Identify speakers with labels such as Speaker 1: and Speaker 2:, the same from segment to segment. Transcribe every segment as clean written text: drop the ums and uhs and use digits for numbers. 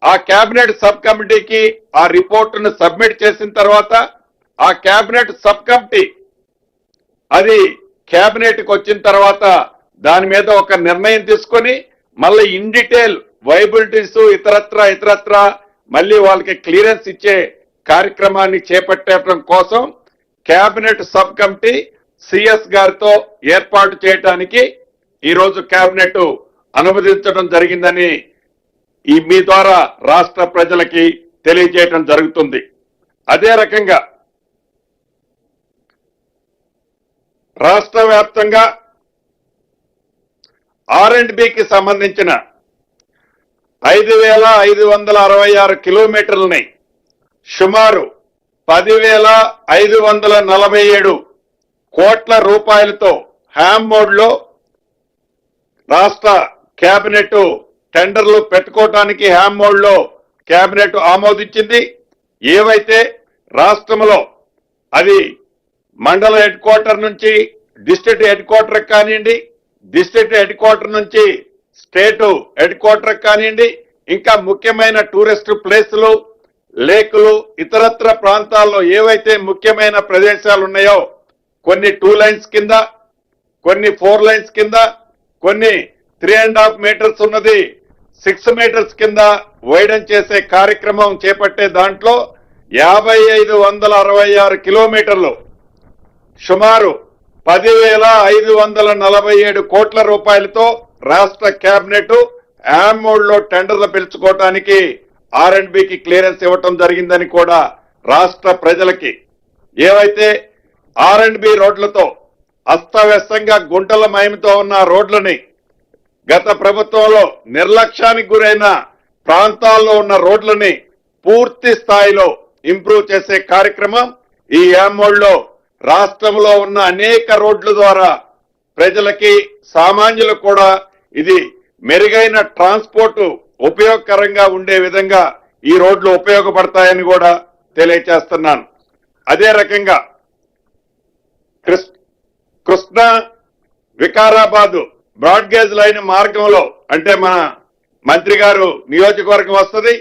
Speaker 1: ఆ cabinet sub కమిటీకి ఆ రిపోర్టును సబ్మిట్ చేసిన తర్వాత ఆ కేబినెట్ సబ్ కమిటీ అది కేబినెట్కి వచ్చిన తర్వాత దాని మీద ఒక నిర్ణయం తీసుకొని మళ్ళీ ఇన్ డీటెయిల్ వైబిలిటీస్ ఇతరత్ర మళ్ళీ వాళ్ళకి క్లియరెన్స్ ఇచ్చే కార్యక్రమాన్ని చేపట్టడం కోసం కేబినెట్ సబ్ కమిటీ సిఎస్ గారితో ఏర్పాటు చేయడానికి ఈరోజు కేబినెట్ అనుమతించడం జరిగిందని మీ ద్వారా రాష్ట్ర ప్రజలకి తెలియజేయడం జరుగుతుంది. అదే రకంగా రాష్ట్ర వ్యాప్తంగా R&Bకి సంబంధించిన 5,566 కిలోమీటర్లని సుమారు 10,547 కోట్ల రూపాయలతో హ్యామ్ మోడ్ లో రాష్ట్ర కేబినెట్ టెండర్లు పెట్టుకోవటానికి హ్యామ్ మోడ్ లో కేబినెట్ ఆమోదించింది. ఏవైతే రాష్ట్రంలో అది మండల హెడ్ క్వార్టర్ నుంచి డిస్ట్రిక్ట్ హెడ్ క్వార్టర్ కానివ్వండి, డిస్ట్రిక్ట్ హెడ్ క్వార్టర్ నుంచి స్టేట్ హెడ్ క్వార్టర్ కానివ్వండి, ఇంకా ముఖ్యమైన టూరిస్ట్ ప్లేసులు, లేకులు, ఇతరత్ర ప్రాంతాల్లో ఏవైతే ముఖ్యమైన ప్రదేశాలు ఉన్నాయో కొన్ని 2 లైన్స్ కింద, కొన్ని 4 లైన్స్ కింద, కొన్ని 3.5 మీటర్స్ ఉన్నది 6 మీటర్స్ కింద వైడన్ చేసే కార్యక్రమం చేపట్టే దాంట్లో 5,566 కిలోమీటర్లు సుమారు 10,547 కోట్ల రూపాయలతో రాష్ట్ర కేబినెట్ హ్యామ్ మోడ్ లో టెండర్లు పిలుచుకోవటానికి R&Bకి క్లియరెన్స్ ఇవ్వటం జరిగిందని కూడా రాష్ట్ర ప్రజలకి, ఏవైతే R&B రోడ్లతో అస్తవ్యస్తంగా గుంటల మయంతో ఉన్న రోడ్లని గత ప్రభుత్వంలో నిర్లక్ష్యానికి గురైన ప్రాంతాల్లో ఉన్న రోడ్లని పూర్తి స్థాయిలో ఇంప్రూవ్ చేసే కార్యక్రమం ఈ హ్యామ్ మోడ్ లో రాష్ట్రంలో ఉన్న అనేక రోడ్ల ద్వారా ప్రజలకి, సామాన్యులకు కూడా ఇది మెరుగైన ట్రాన్స్పోర్ట్ ఉపయోగకరంగా ఉండే విధంగా ఈ రోడ్లు ఉపయోగపడతాయని కూడా తెలియజేస్తున్నాను. అదే రకంగా కృష్ణా వికారాబాద్ బ్రాడ్గేజ్ లైన్ మార్గంలో అంటే మన మంత్రి గారు నియోజకవర్గం వస్తుంది,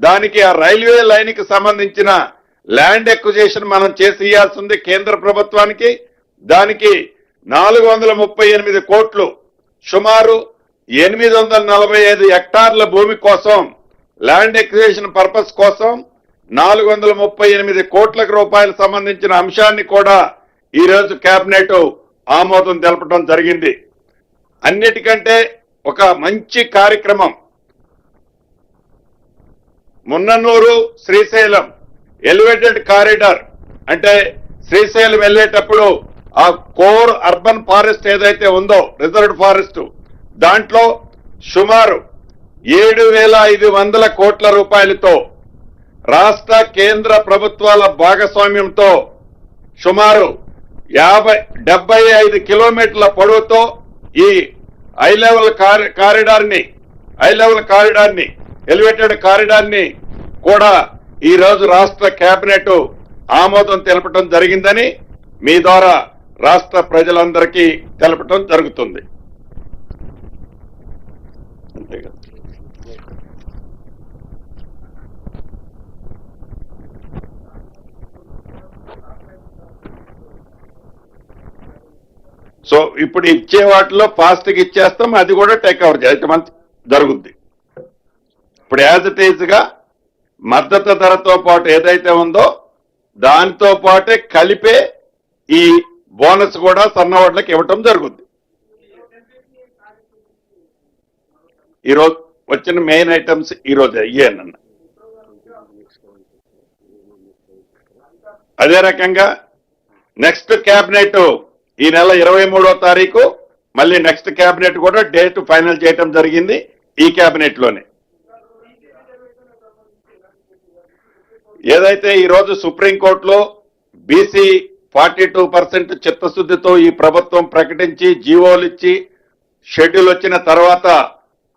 Speaker 1: దానికి ఆ రైల్వే లైన్ కి సంబంధించిన ల్యాండ్ ఎక్విజిషన్ మనం చేసి ఇవ్వాల్సింది కేంద్ర ప్రభుత్వానికి. దానికి 438 కోట్లు సుమారు 845 హెక్టార్ల భూమి కోసం ల్యాండ్ ఎక్విజిషన్ పర్పస్ కోసం 438 కోట్ల రూపాయలు సంబంధించిన అంశాన్ని కూడా ఈ రోజు కేబినెట్ ఆమోదం తెలపడం జరిగింది. అన్నిటికంటే ఒక మంచి కార్యక్రమం మున్ననూరు శ్రీశైలం ఎలివేటెడ్ కారిడార్, అంటే శ్రీశైలం వెళ్ళేటప్పుడు ఆ కోర్ అర్బన్ ఫారెస్ట్ ఏదైతే ఉందో రిజర్వ్డ్ ఫారెస్ట్ దాంట్లో సుమారు 7,500 కోట్ల రూపాయలతో రాష్ట్ర కేంద్ర ప్రభుత్వాల భాగస్వామ్యంతో సుమారు 75 కిలోమీటర్ల పొడవుతో ఈ హై లెవెల్ కారిడార్ ని ఎలివేటెడ్ కారిడార్ ని కూడా ఈ రోజు రాష్ట్ర కేబినెట్ ఆమోదం తెలపడం జరిగిందని మీ ద్వారా రాష్ట్ర ప్రజలందరికీ తెలపడం జరుగుతుంది. సో ఇప్పుడు ఇచ్చే వాటిలో ఫాస్ట్ గా ఇచ్చేస్తాం, అది కూడా టేక్ ఓవర్ చేయటం జరుగుద్ది. ఇప్పుడు యాజ్ ఇట్ ఈజ్ గా మద్దతు ధరతో పాటు ఏదైతే ఉందో దాంతో పాటే కలిపే ఈ బోనస్ కూడా సన్నవాళ్ళకి ఇవ్వటం జరుగుద్ది. ఈరోజు వచ్చిన మెయిన్ ఐటమ్స్ ఈరోజు అయ్యానన్న. అదే రకంగా నెక్స్ట్ కేబినెట్ ఈ నెల 23వ తారీఖు మళ్ళీ నెక్స్ట్ కేబినెట్ కూడా డేట్ ఫైనల్ చేయటం జరిగింది ఈ కేబినెట్ లోనే. ఏదైతే ఈరోజు సుప్రీంకోర్టులో బీసీ 42% చిత్తశుద్ధితో ఈ ప్రభుత్వం ప్రకటించి జీవోలు ఇచ్చి షెడ్యూల్ వచ్చిన తర్వాత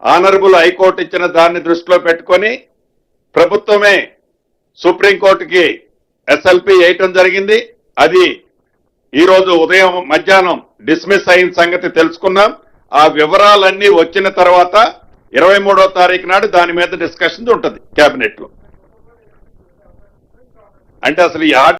Speaker 1: ఆనరబుల్ హైకోర్టు ఇచ్చిన దాన్ని దృష్టిలో పెట్టుకొని ప్రభుత్వమే సుప్రీంకోర్టుకి ఎస్ఎల్పి వేయటం జరిగింది. అది ఈరోజు ఉదయం మధ్యాహ్నం డిస్మిస్ అయిన సంగతి తెలుసుకున్నాం. ఆ వివరాలన్నీ వచ్చిన తర్వాత 23వ తారీఖు నాడు దాని మీద డిస్కషన్ ఉంటుంది కేబినెట్ లో. అంటే అసలు ఈ